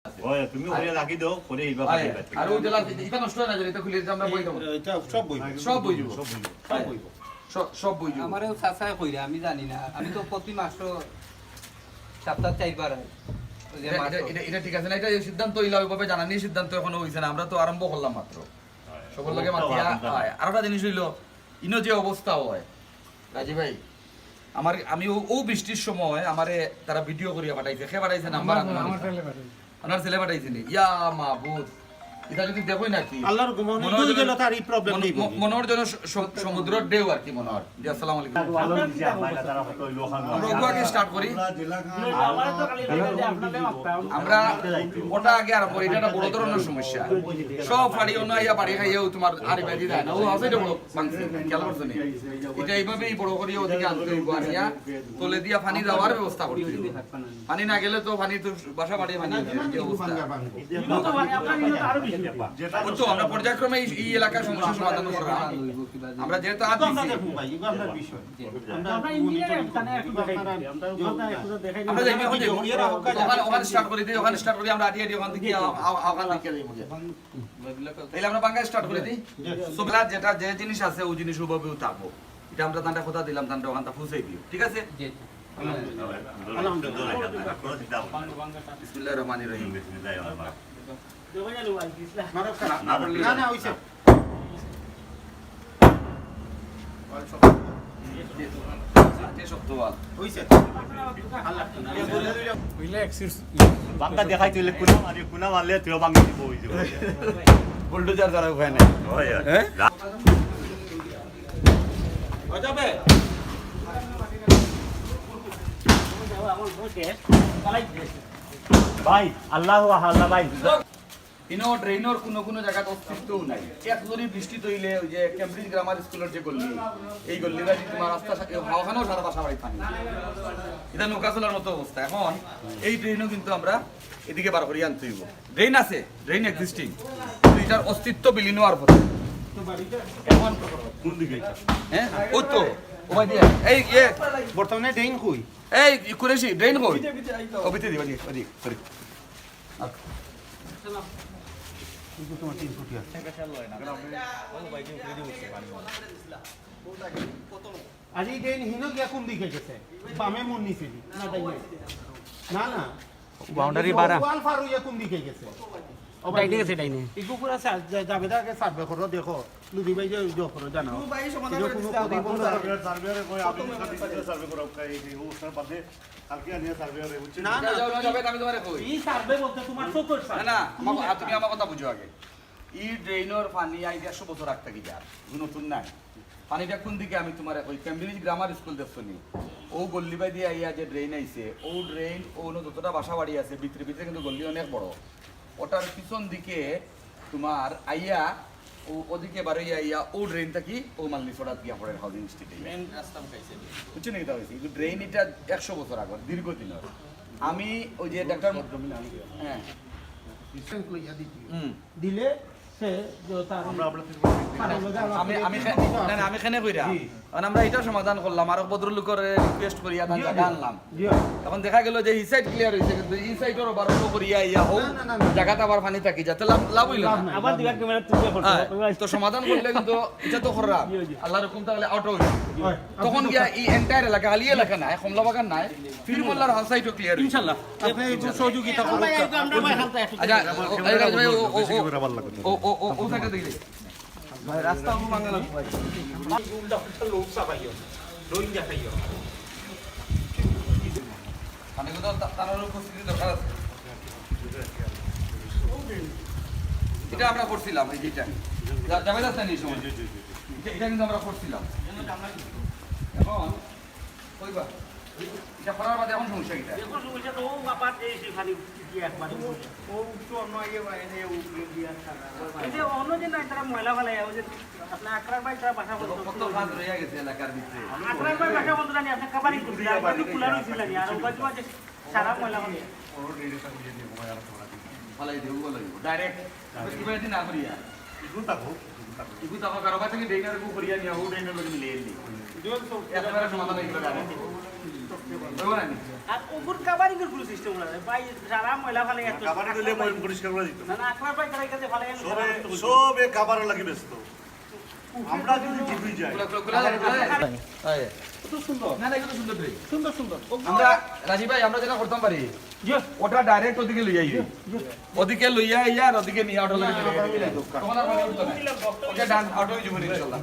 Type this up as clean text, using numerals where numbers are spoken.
ওই তুমি ওরে লাগি দাও করে এইবা আর ওই জেলা এটা নষ্ট হয় না যেটা খুলে আমরা বই দেব এটা সব বই সব বই দিব সব বই সব বই দিব আমারও চাচাই কইরা আমি জানি না আমি তো প্রতি মাস সপ্তাহ 4 বার এটা ঠিক আছে না এটা সিদ্ধান্ত হইলা ওইভাবে জানানি সিদ্ধান্ত এখনো হইছে না আমরা তো আরম্ভ করলাম মাত্র সকল লাগে মাতিয়া আরেকটা জিনিস হইলো ইনো যে অবস্থা হয় রাজি ভাই আমি ও বৃষ্টির সময় আমারে তারা ভিডিও করিয়া পাঠাইছে কে পাঠাইছে নাম্বার আমার ছেলে পাঠাইছে নি ইয়া মাহবুব এটা যদি দেখোই নাকি আল্লাহর গুমনে দুই জেলা তার এই প্রবলেম নেই মনোর জন্য সমুদ্রের ঢেউ আর কি মনোর জি আসসালামু আলাইকুম আমরা ওগুলোকে স্টার্ট করি আমরা ওটা আগে আর পরে এটা বড় ধরনের সমস্যা সব ফাড়ি অন্য আইয়া পাড়ি খাইয়েও তোমার আর বেদি দেয় না ও আছে এটা বড় মাংস খেয়াল করছো নি এটা এইভাবেই বড় করিয়া ওদিকে আনতে হইব আনিয়া তলে দিয়া পানি দেওয়ার ব্যবস্থা করতে হইব পানি না গেলে তো পানি তো বাসা বাড়িয়ে পানি যে অবস্থা তো আমরা পর্যায়ক্রমে এই এলাকার সমস্যা সমাধান করব আমরা যেহেতু আজ আমরা যাই ওখানে স্টার্ট করে দিই ওখানে স্টার্ট করি আমরা আটি ওখান থেকে ওখান থেকে যাই তাহলে আমরা বাংলা স্টার্ট করে দিই সবলা যেটা যে জিনিস আছে ওই জিনিস ওভাবেও থাকবো এটা আমরা তান্ডা কথা দিলাম তান্ডা ওখানটা ফুসাই দিও ঠিক আছে বিসমিল্লাহির রহমানির রহিম না না হইছে হইছে বাঙ্গা দেখাই তুইলে কোনা মারলে তুই বাঙ্গা দিব হই যাব বুলডোজার দ্বারা উপায় নাই হ্যাঁ যাবে ভাই আল্লাহু আল্লাহ ভাই ইনো ড্রেইনর কোনো জায়গা অস্তিত্বও নাই একজনই বৃষ্টি তৈলে ওই যে ক্যামব্রিজ গ্রামার স্কুলের যে গল্লি এই গল্লিটা তোমার রাস্তা ওখানেও সারা বাসা বাড়ি পানি এটা নৌকা চলার মতো অবস্থা এখন এই ড্রেইনও কিন্তু আমরা এদিকে বার করিয়ে আনতে হইব ড্রেইন আছে ড্রেইন এক্সিস্টিং এটার অস্তিত্ব বিলীন হওয়ার পরে এখন কোন দিকে হ্যাঁ ওই তো ওই দিয়ে এই বর্তমানে ড্রেন কই এই কুরেশি ড্রেইন কই ওবিতে দিবা দি ওদি সরি তোমার 3 ফুট আছে আজ এই ড্রেন হিনো গিয়া কোন দিকে গেছে বামে মন নিছে না তাই না না বাউন্ডারি বাড়া ওয়াল ফার হইয়া কোন দিকে গেছে ডাইনে গেছে ডাইনে ইগু পুরা জাবেদাকে সার্ভে করো দেখো লুদি ভাই যে করো জানো তুমি ভাই সমাধান করে সার্ভেয়ারে কই আপনি সার্ভে করো এই ওস্তার পাশে কালকে আনিয়া সার্ভেয়ারে বুঝছেন না না যাবে আমি তোমারে কই এই সার্ভে বলতে তোমার চোখের না না তুমি আমার কথা বুঝো আগে এই ড্রেইনর পানি আই 150 বছর আগ থেকে যার নতুন নাই পানিটা কোন দিকে আমি তোমারে কই ক্যামব্রিজ গ্রামার স্কুল দেখছনি ও গল্লি বাই দিয়ে আইয়া যে ড্রেইন আইছে ও ড্রেইন ও যতটা বাসা বাড়ি আছে ভিতরে ভিতরে কিন্তু গল্লি অনেক বড় ওটার পিছন দিকে তোমার আইয়া ও ওদিকে বারইয়া আইয়া ও ড্রেইনটা কি ও মালনি সোডা দিয়া পড়ে হাউজিং স্ট্রিটে মেন রাস্তা উঠাইছে বুঝছেন কি হইছে এই ড্রেইন এটা 100 বছর আগের দীর্ঘদিনের আমি ওই যে ডাক্তার হ্যাঁ দিলে সে আমি এখানে কইরা কারণ আমরা এটা সমাধান করলাম আর ভদ্রলোকের রিকোয়েস্ট করিয়া দান জায়গা আনলাম তখন দেখা গেল যে এই সাইড ক্লিয়ার হইছে কিন্তু এই সাইডেরও বারো করিয়া ইয়া হোক জায়গাটা আবার পানি থাকি যাতে লাভ হইল না আবার দিবা ক্যামেরা তুলে ফটো তো সমাধান করলে কিন্তু এটা তো খারাপ আল্লাহর হুকুম তাহলে আউট হইল তখন গিয়া এই এন্টায়ার এলাকা আলী এলাকা নাই কমলা বাগান নাই ফির মোল্লার হাল সাইডও ক্লিয়ার ইনশাআল্লাহ আপনি একটু সহযোগিতা করুন আচ্ছা ও সাইডে দিলে ভাই রাস্তা ও বাংলা ভাই লোক সাবাইও রোইন দেখাইও মানে কিন্তু তার উপস্থিতি দরকার আছে এটা আমরা করছিলাম এই যেটা যাবে যাচ্ছে না এই সময় এটা কিন্তু আমরা করছিলাম এখন কইবা এটা করার বাদে এখন সমস্যা কিটা এখন সমস্যা তো ও বাপার এই খালি কি একবার ও তো অন্য আগে এনে ও দিয়া ছাড়া এই যে অন্য যে না তারা ময়লা ফেলে ও যে আপনি আকরার ভাই তারা ভাষা বলতো কত কাজ রয়ে গেছে এলাকার ভিতরে আকরার ভাই ভাষা বলতো না আপনি কাবারি করছিলেন আর বাকি কুলার হইছিলেন আর ওই বাকি যে সারা ময়লা ফেলে ফলাই দেব বলে ডাইরেক্ট কিভাবে দিন না করিয়া ইগু তাকো কারোবার থেকে ডেইনার করিয়া নিয়া ও ডেইনার লগে মিলিয়ে এলি একেবারে সমাধান হয়ে গেল বুঝবো না নি? আর ওগুর কাবারিং এর কোনো সিস্টেম না ভাই সারা ময়লা ফালে এত কাবারে দিলে মই পরিষ্কার করে দিত না না আকলার ভাই তার কাছে ফালে সবে কাবারে লাগি ব্যস্ত আমরা যদি টিভি যাই খোলা যায়, খোলা যায়। আয়। কত সুন্দর না, না, এগুলো সুন্দর drink। সুন্দর সুন্দর আমরা রাজীব ভাই আমরা যেটা করতাম পারি ওটা ডাইরেক্ট ওদিকে লইয়া আইবি ওদিকে লইয়া আইয়া আর ওদিকে নিয়ে আউট হলে তখন আর মানে উঠতো না ওকে ডান আউট হয়ে যাবে ইনশাআল্লাহ